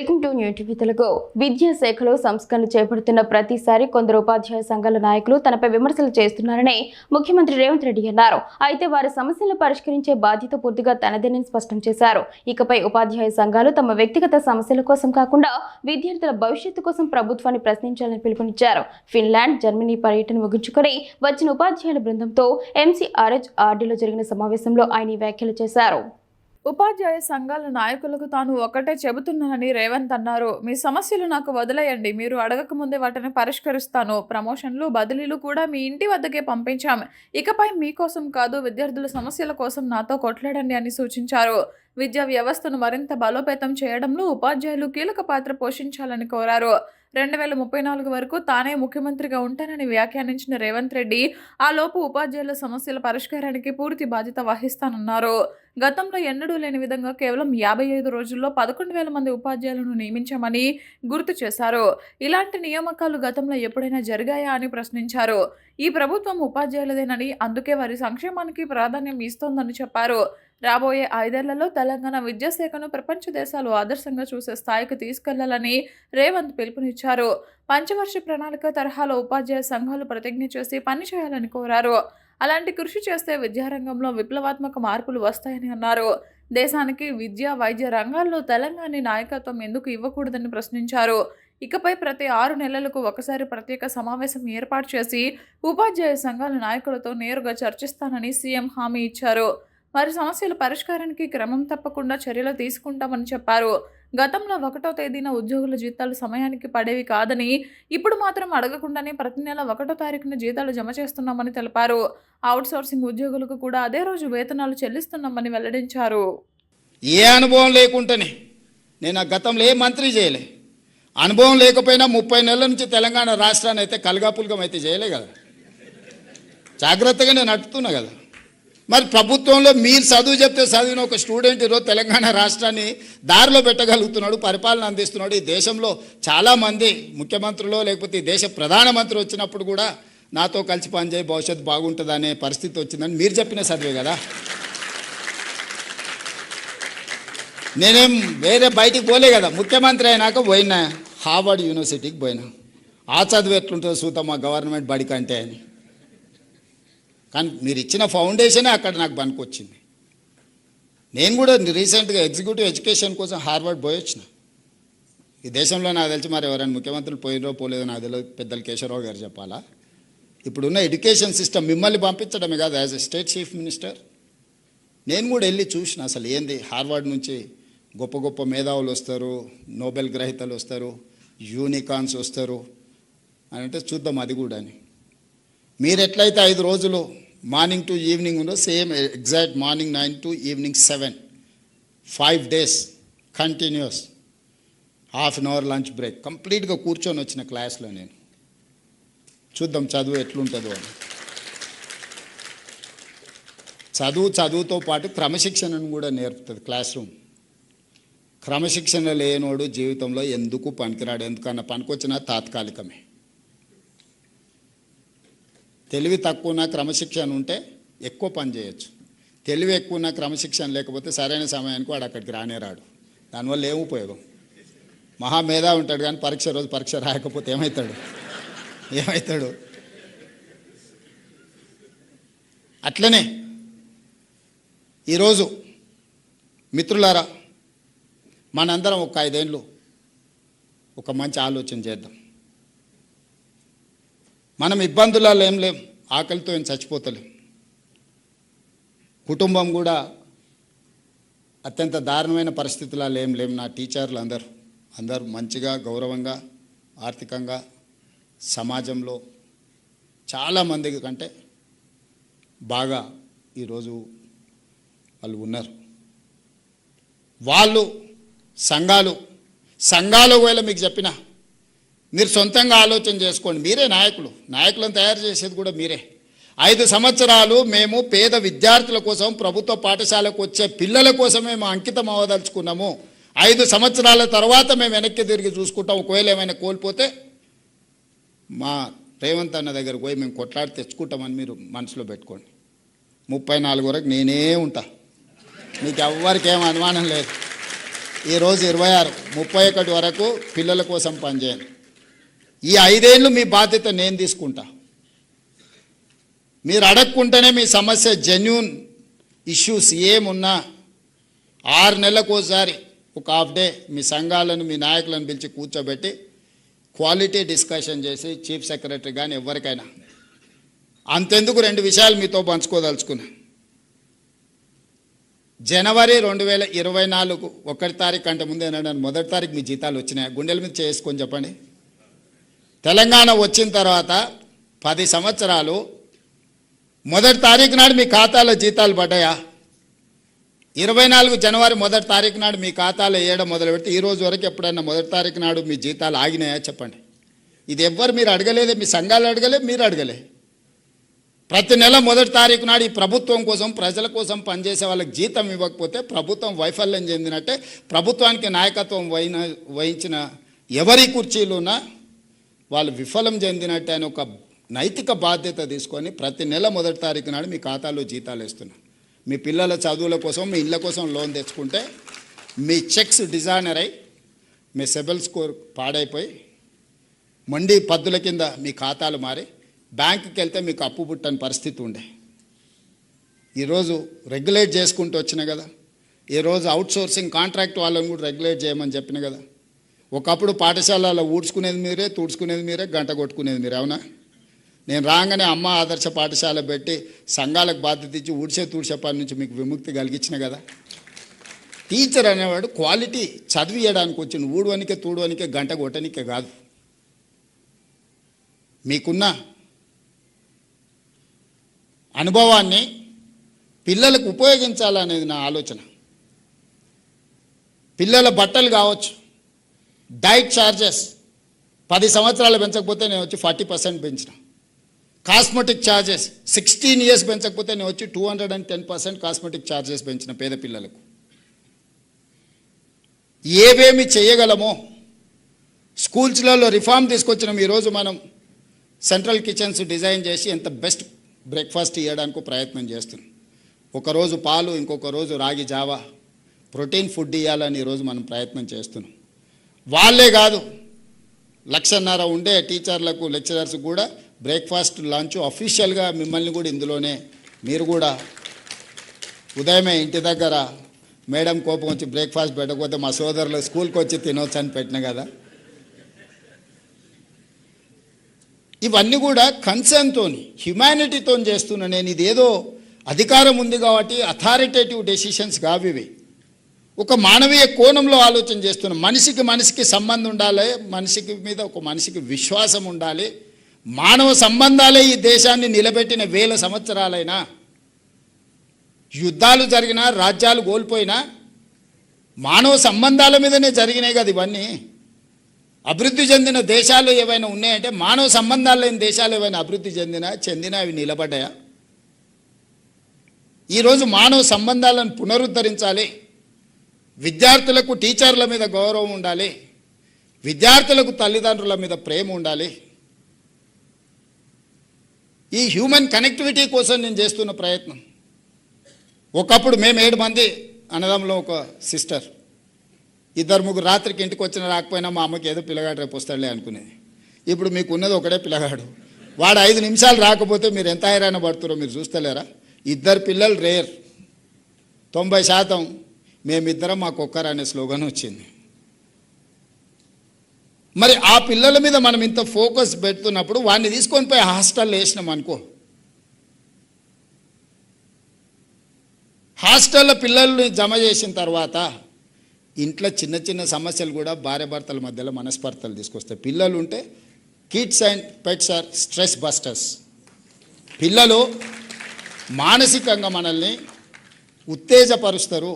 Welcome to new TV Telugu. విద్యాశాఖలో సంస్కరణలు చేపడుతున్న ప్రతిసారి కొందరు ఉపాధ్యాయ సంఘాల నాయకులు తనపై విమర్శలు చేస్తున్నారని ముఖ్యమంత్రి రేవంత్ రెడ్డి అన్నారు. అయితే వారి సమస్యలను పరిష్కరించే బాధ్యత పూర్తిగా తనదేనని స్పష్టం చేశారు. ఇకపై ఉపాధ్యాయ సంఘాలు తమ వ్యక్తిగత సమస్యల కోసం కాకుండా విద్యార్థుల భవిష్యత్తు కోసం ప్రభుత్వాన్ని ప్రశ్నించాలని పిలుపునిచ్చారు. ఫిన్లాండ్, జర్మనీ పర్యటన ముగించుకొని వచ్చిన ఉపాధ్యాయుల బృందంతో ఎంసీఆర్హెచ్ఆర్డీలో జరిగిన సమావేశంలో ఆయన వ్యాఖ్యలు చేశారు. ఉపాధ్యాయ సంఘాల నాయకులకు తాను ఒకటే చెబుతున్నానని రేవంత్ అన్నారు. మీ సమస్యలు నాకు వదిలేయండి, మీరు అడగక ముందే వాటిని పరిష్కరిస్తాను. ప్రమోషన్లు, బదిలీలు కూడా మీ ఇంటి వద్దకే పంపించాం. ఇకపై మీకోసం కాదు, విద్యార్థుల సమస్యల కోసం నాతో కొట్లాడండి అని సూచించారు. విద్యా వ్యవస్థను మరింత బలోపేతం చేయడంలో ఉపాధ్యాయులు కీలక పాత్ర పోషించాలని కోరారు. 2034 వరకు తానే ముఖ్యమంత్రిగా ఉంటానని వ్యాఖ్యానించిన రేవంత్ రెడ్డి ఆ లోపు ఉపాధ్యాయుల సమస్యల పరిష్కారానికి పూర్తి బాధ్యత వహిస్తానన్నారు. గతంలో ఎన్నడూ లేని విధంగా కేవలం 55 రోజుల్లో 11,000 మంది ఉపాధ్యాయులను నియమించామని గుర్తు చేశారు. ఇలాంటి నియామకాలు గతంలో ఎప్పుడైనా జరిగాయా అని ప్రశ్నించారు. ఈ ప్రభుత్వం ఉపాధ్యాయులదేనని, అందుకే వారి సంక్షేమానికి ప్రాధాన్యం ఇస్తోందని చెప్పారు. రాబోయే 5 ఏళ్లలో తెలంగాణ విద్యాశాఖను ప్రపంచ దేశాలు ఆదర్శంగా చూసే స్థాయికి తీసుకెళ్లాలని రేవంత్ పిలుపునిచ్చారు. పంచవర్ష ప్రణాళిక తరహాలో ఉపాధ్యాయ సంఘాలు ప్రతిజ్ఞ చేసి పనిచేయాలని కోరారు. అలాంటి కృషి చేస్తే విద్యారంగంలో విప్లవాత్మక మార్పులు వస్తాయని అన్నారు. దేశానికి విద్య, వైద్య రంగాల్లో తెలంగాణ నాయకత్వం ఎందుకు ఇవ్వకూడదని ప్రశ్నించారు. ఇకపై ప్రతి 6 నెలలకు ఒకసారి ప్రత్యేక సమావేశం ఏర్పాటు చేసి ఉపాధ్యాయ సంఘాల నాయకులతో నేరుగా చర్చిస్తానని సీఎం హామీ ఇచ్చారు. వారి సమస్యల పరిష్కారానికి క్రమం తప్పకుండా చర్యలు తీసుకుంటామని చెప్పారు. గతంలో 1వ తేదీన ఉద్యోగుల జీతాలు సమయానికి పడేవి కాదని, ఇప్పుడు మాత్రం అడగకుండానే ప్రతి నెల 1వ తారీఖున జీతాలు జమ చేస్తున్నామని తెలిపారు. అవుట్సోర్సింగ్ ఉద్యోగులకు కూడా అదే రోజు వేతనాలు చెల్లిస్తున్నామని వెల్లడించారు. ఏ అనుభవం లేకుండానే నేను ఆ గతంలో ఏ మంత్రి చేయలే. అనుభవం లేకపోయినా 30 నెలల నుంచి తెలంగాణ రాష్ట్రాన్ని అయితే కలగాపులగం అయితే చేయలే కదా, జాగ్రత్తగా నేను నడుపుతున్నా కదా. మరి ప్రభుత్వంలో మీరు చదువు చెప్తే చదివిన ఒక స్టూడెంట్ ఈరోజు తెలంగాణ రాష్ట్రాన్ని దారిలో పెట్టగలుగుతున్నాడు, పరిపాలన అందిస్తున్నాడు. ఈ దేశంలో చాలామంది ముఖ్యమంత్రులు లేకపోతే ఈ దేశ ప్రధానమంత్రి వచ్చినప్పుడు కూడా నాతో కలిసి పనిచేయి, భవిష్యత్తు బాగుంటుంది అనే పరిస్థితి వచ్చిందని మీరు చెప్పిన చదివే కదా. నేనేం వేరే బయటికి పోలే కదా. ముఖ్యమంత్రి అయినాక పోయినా హార్వర్డ్ యూనివర్సిటీకి పోయినా. ఆ చదువు ఎట్లుంటుందో చూద్దాం మా గవర్నమెంట్ బడి కంటే అని. కానీ మీరు ఇచ్చిన ఫౌండేషనే అక్కడ నాకు పనికొచ్చింది. నేను కూడా రీసెంట్గా ఎగ్జిక్యూటివ్ ఎడ్యుకేషన్ కోసం హార్వర్డ్ పోయి వచ్చిన. ఈ దేశంలో నాకు తెలిసి మరి ఎవరైనా ముఖ్యమంత్రులు పోయినో పోలేదో నాకు తెలియదు, పెద్దలు కేశవరావు గారు చెప్పాలా. ఇప్పుడున్న ఎడ్యుకేషన్ సిస్టమ్ మిమ్మల్ని పంపించడమే కాదు, as a state chief minister నేను కూడా వెళ్ళి చూసిన అసలు ఏంది. హార్వర్డ్ నుంచి గొప్ప గొప్ప మేధావులు వస్తారు, నోబెల్ గ్రహీతలు వస్తారు, యూనికార్న్స్ వస్తారు అని అంటే చూద్దాం అది కూడా అని. మీరు ఎట్లయితే 5 రోజులు మార్నింగ్ టు ఈవినింగ్ ఉందో same exact morning 9 to evening 7, 5 days continuous, ½ an hour lunch break, కంప్లీట్గా కూర్చొని వచ్చిన క్లాస్లో నేను. చూద్దాం చదువు ఎట్లుంటుందో అని. చదువుతో పాటు క్రమశిక్షణను కూడా నేర్పుతుంది క్లాస్ రూమ్. క్రమశిక్షణ లేనోడు జీవితంలో ఎందుకు పనికిరాడు, ఎందుకన్నా పనికొచ్చినా తాత్కాలికమే. తెలివి తక్కువన క్రమశిక్షణ ఉంటే ఎక్కువ పని చేయొచ్చు. తెలివి ఎక్కువన క్రమశిక్షణ లేకపోతే సరైన సమయానికి వాడు అక్కడికి రానే రాడు. దానివల్ల ఏం ఉపయోగం. మహామేధా ఉంటాడు కానీ పరీక్ష రోజు పరీక్ష రాయకపోతే ఏమవుతాడు. అట్లనే ఈరోజు మిత్రులారా, మనందరం ఒక 5 ఏళ్ళు ఒక మంచి ఆలోచన చేద్దాం. మనం ఇబ్బందులలో ఏం లేం, ఆకలితో ఏం చచ్చిపోతలేం. కుటుంబం కూడా అత్యంత దారుణమైన పరిస్థితులలో ఏం లేం. నా టీచర్లు అందరూ మంచిగా, గౌరవంగా, ఆర్థికంగా సమాజంలో చాలామంది కంటే బాగా ఈరోజు వాళ్ళు ఉన్నారు. వాళ్ళు సంఘాలు ఒకవేళ మీకు చెప్పిన మీరు సొంతంగా ఆలోచన చేసుకోండి. మీరే నాయకులను తయారు చేసేది కూడా మీరే. 5 సంవత్సరాలు మేము పేద విద్యార్థుల కోసం, ప్రభుత్వ పాఠశాలకు వచ్చే పిల్లల కోసమే మేము అంకితం అవ్వదలుచుకున్నాము. 5 సంవత్సరాల తర్వాత మేము వెనక్కి తిరిగి చూసుకుంటాం. ఒకవేళ ఏమైనా కోల్పోతే మా రేవంత్ అన్న దగ్గరకు పోయి మేము కొట్లాడి తెచ్చుకుంటామని మీరు మనసులో పెట్టుకోండి. 34 వరకు నేనే ఉంటా, మీకు ఎవ్వరికి ఏం అనుమానం లేదు. ఈరోజు 26, 31 వరకు పిల్లల కోసం పనిచేయండి. ఈ 5 ఏళ్ళు మీ బాధ్యత నేను తీసుకుంటా. మీరు అడగకుంటేనే మీ సమస్య జెన్యూన్ ఇష్యూస్ ఏమున్నా 6 నెలలకోసారి ఒక హాఫ్ డే మీ సంఘాలను మీ నాయకులను పిలిచి కూర్చోబెట్టి క్వాలిటీ డిస్కషన్ చేసి చీఫ్ సెక్రటరీ కానీ ఎవరికైనా అంతెందుకు 2 విషయాలు మీతో పంచుకోదలుచుకున్నా. జనవరి 2024 1 తారీఖు కంటే ముందే నన్ను 1 తారీఖు మీ జీతాలు వచ్చినాయి. గుండెల మీద చేసుకొని చెప్పండి. తెలంగాణ వచ్చిన తర్వాత 10 సంవత్సరాలు 1 తారీఖు నాడు మీ ఖాతాలో జీతాలు పడ్డాయా? 24 జనవరి 1 తారీఖు నాడు మీ ఖాతాలో వేయడం మొదలుపెట్టి ఈ రోజు వరకు ఎప్పుడైనా 1 తారీఖు నాడు మీ జీతాలు ఆగినాయా చెప్పండి. ఇది ఎవ్వరు మీరు అడగలేదే, మీ సంఘాలు అడగలే, మీరు అడగలే. ప్రతి నెల 1 తారీఖు నాడు ఈ ప్రభుత్వం కోసం ప్రజల కోసం పనిచేసే వాళ్ళకి జీతం ఇవ్వకపోతే ప్రభుత్వం వైఫల్యం చెందినట్టే. ప్రభుత్వానికి నాయకత్వం వహించిన ఎవరి కుర్చీలున్నా వాళ్ళు విఫలం చెందినట్టే అని ఒక నైతిక బాధ్యత తీసుకొని ప్రతి నెల 1 తారీఖు నాడు మీ ఖాతాలో జీతాలు వేస్తున్నా. మీ పిల్లల చదువుల కోసం మీ ఇళ్ళ కోసం లోన్ తెచ్చుకుంటే మీ చెక్స్ డిజైనర్ అయి మీ సిబిల్ స్కోర్ పాడైపోయి మండి పద్దుల కింద మీ ఖాతాలు మారి బ్యాంకుకి వెళ్తే మీకు అప్పు పుట్టని పరిస్థితి ఉండే. ఈరోజు రెగ్యులేట్ చేసుకుంటూ వచ్చిన కదా. ఈరోజు అవుట్సోర్సింగ్ కాంట్రాక్ట్ వాళ్ళని కూడా రెగ్యులేట్ చేయమని చెప్పిన కదా. ఒకప్పుడు పాఠశాలలో ఊడ్చుకునేది మీరే, తుడుచుకునేది మీరే, గంట కొట్టుకునేది మీరే, అవునా? నేను రాగానే అమ్మ ఆదర్శ పాఠశాల పెట్టి సంఘాలకు బాధ్యత ఇచ్చి ఊడ్చే తుడిచే పని నుంచి మీకు విముక్తి కలిగించిన కదా. టీచర్ అనేవాడు క్వాలిటీ చదివియడానికి వచ్చింది, ఊడవనికే తూడవనికే గంట కొట్టనికే కాదు. మీకున్న అనుభవాన్ని పిల్లలకు ఉపయోగించాలనేది నా ఆలోచన. పిల్లల బట్టలు కావచ్చు, డైట్ ఛార్జెస్ 10 సంవత్సరాలు పెంచకపోతే నేను వచ్చి 40% పెంచిన. కాస్మెటిక్ ఛార్జెస్ 16 ఇయర్స్ పెంచకపోతే నేను వచ్చి 210% కాస్మెటిక్ ఛార్జెస్ పెంచిన పేద పిల్లలకు. ఏవేమి చేయగలమో స్కూల్స్లలో రిఫార్మ్ తీసుకొచ్చినాం. ఈరోజు మనం సెంట్రల్ కిచెన్స్ డిజైన్ చేసి ఎంత బెస్ట్ బ్రేక్ఫాస్ట్ ఇవ్వడానికి ప్రయత్నం చేస్తున్నాం. ఒకరోజు పాలు, ఇంకొక రోజు రాగి జావా, ప్రోటీన్ ఫుడ్ ఇవ్వాలని ఈరోజు మనం ప్రయత్నం చేస్తున్నాం. వాళ్ళే కాదు, 1.5 లక్ష ఉండే టీచర్లకు లెక్చరర్స్ కూడా బ్రేక్ఫాస్ట్ లంచ్ అఫీషియల్గా మిమ్మల్ని కూడా ఇందులోనే మీరు కూడా ఉదయమే ఇంటి దగ్గర మేడం కోపం వచ్చి బ్రేక్ఫాస్ట్ పెట్టకపోతే మా సోదరులు స్కూల్కి వచ్చి తినవచ్చు అని పెట్టిన కదా. ఇవన్నీ కూడా కన్సర్న్తో హ్యుమానిటీతో చేస్తున్నా నేను. ఇదేదో అధికారం ఉంది కాబట్టి అథారిటేటివ్ డెసిషన్స్ కావు ఇవి. ఒక మానవీయ కోణంలో ఆలోచన చేస్తున్నాం. మనిషికి సంబంధం ఉండాలి, మనిషికి మీద ఒక మనిషికి విశ్వాసం ఉండాలి. మానవ సంబంధాలే ఈ దేశాన్ని నిలబెట్టిన 1000 సంవత్సరాలైనా. యుద్ధాలు జరిగినా, రాజ్యాలు కోల్పోయినా మానవ సంబంధాల మీదనే జరిగినాయి కదా ఇవన్నీ. అభివృద్ధి చెందిన దేశాలు ఏవైనా ఉన్నాయంటే మానవ సంబంధాలు లేని దేశాలు ఏవైనా అభివృద్ధి చెందినా అవి నిలబడ్డాయా? ఈరోజు మానవ సంబంధాలను పునరుద్ధరించాలి. విద్యార్థులకు టీచర్ల మీద గౌరవం ఉండాలి, విద్యార్థులకు తల్లిదండ్రుల మీద ప్రేమ ఉండాలి. ఈ హ్యూమన్ కనెక్టివిటీ కోసం నేను చేస్తున్న ప్రయత్నం. ఒకప్పుడు మేము 7 మంది అన్నదమ్ములో ఒక సిస్టర్, 2-3 రాత్రికి ఇంటికి వచ్చిన రాకపోయినా మా అమ్మకి ఏదో పిల్లగాడు రేపు వస్తాడులే అనుకునేది. ఇప్పుడు మీకు ఉన్నది ఒకడే పిల్లగాడు, వాడు 5 నిమిషాలు రాకపోతే మీరు ఎంత హైరాణ పడుతున్నారో మీరు చూస్తలేరా? 2 పిల్లలు రేర్. 90% మేమిద్దరం మాకొక్కరు అనే స్లోగన్ వచ్చింది. మరి ఆ పిల్లల మీద మనం ఇంత ఫోకస్ పెడుతున్నప్పుడు వాడిని తీసుకొని పోయి హాస్టల్లో వేసినాం అనుకో, హాస్టల్లో పిల్లల్ని జమ చేసిన తర్వాత ఇంట్లో చిన్న చిన్న సమస్యలు కూడా భార్యాభర్తల మధ్యలో మనస్పర్ధలు తీసుకొస్తాయి. పిల్లలు ఉంటే kids and pets are stress busters. పిల్లలు మానసికంగా మనల్ని ఉత్తేజపరుస్తారు.